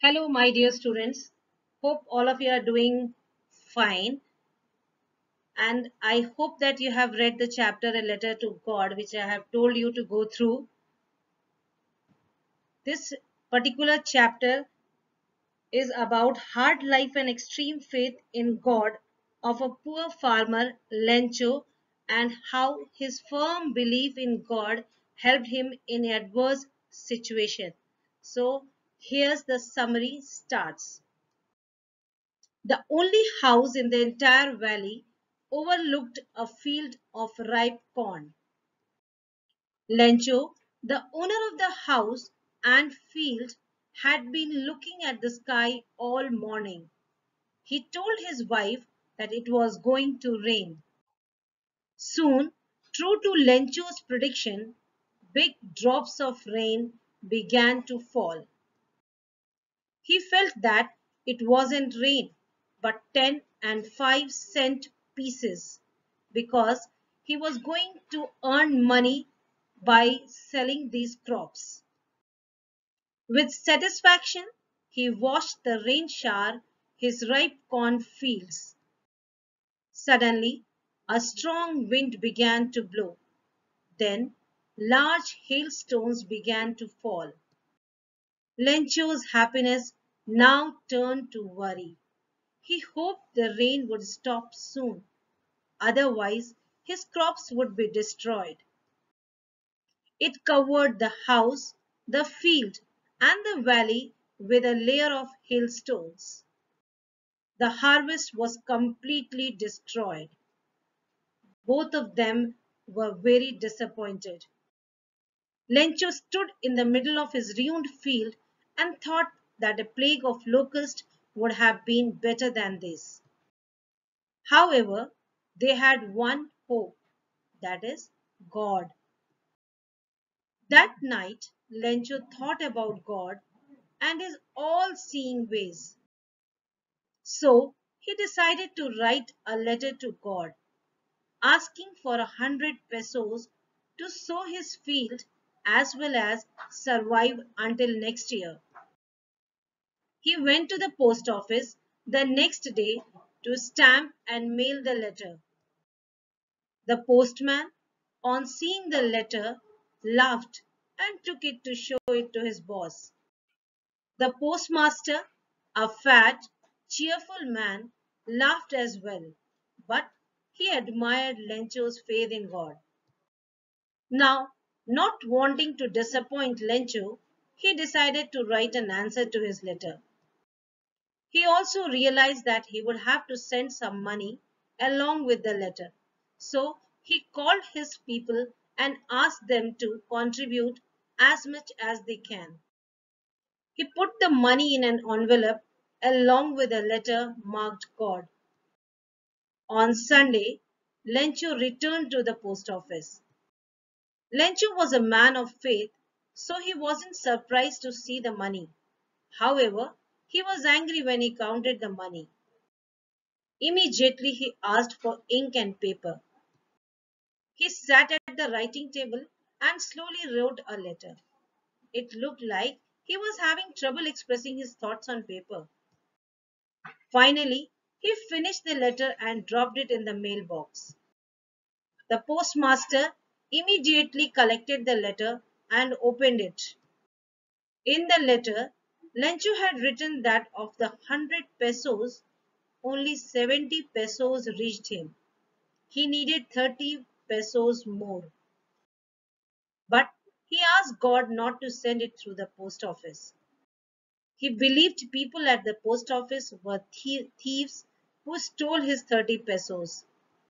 Hello, my dear students. Hope all of you are doing fine. And I hope that you have read the chapter A Letter to God, which I have told you to go through. This particular chapter is about hard life and extreme faith in God of a poor farmer, Lencho, and how his firm belief in God helped him in adverse situation. So, here's the summary starts. The only house in the entire valley overlooked a field of ripe corn. Lencho, the owner of the house and field, had been looking at the sky all morning. He told his wife that it was going to rain. Soon, true to Lencho's prediction, big drops of rain began to fall. He felt that it wasn't rain, but 10 and 5 cent pieces, because he was going to earn money by selling these crops. With satisfaction, he watched the rain shower his ripe corn fields. Suddenly, a strong wind began to blow. Then, large hailstones began to fall. Lencho's happiness now turned to worry. He hoped the rain would stop soon, otherwise his crops would be destroyed. It covered the house, the field, and the valley with a layer of hailstones. The harvest was completely destroyed. Both of them were very disappointed. Lencho stood in the middle of his ruined field and thought that a plague of locusts would have been better than this. However, they had one hope, that is, God. That night, Lencho thought about God and his all-seeing ways. So, he decided to write a letter to God, asking for 100 pesos to sow his field as well as survive until next year. He went to the post office the next day to stamp and mail the letter. The postman, on seeing the letter, laughed and took it to show it to his boss. The postmaster, a fat, cheerful man, laughed as well, but he admired Lencho's faith in God. Now, not wanting to disappoint Lencho, he decided to write an answer to his letter. He also realized that he would have to send some money along with the letter. So he called his people and asked them to contribute as much as they can. He put the money in an envelope along with a letter marked God. On Sunday, Lencho returned to the post office. Lencho was a man of faith, so he wasn't surprised to see the money. However, he was angry when he counted the money. Immediately he asked for ink and paper. He sat at the writing table and slowly wrote a letter. It looked like he was having trouble expressing his thoughts on paper. Finally, he finished the letter and dropped it in the mailbox. The postmaster immediately collected the letter and opened it. In the letter, Lencho had written that of the 100 pesos, only 70 pesos reached him. He needed 30 pesos more. But he asked God not to send it through the post office. He believed people at the post office were thieves who stole his 30 pesos.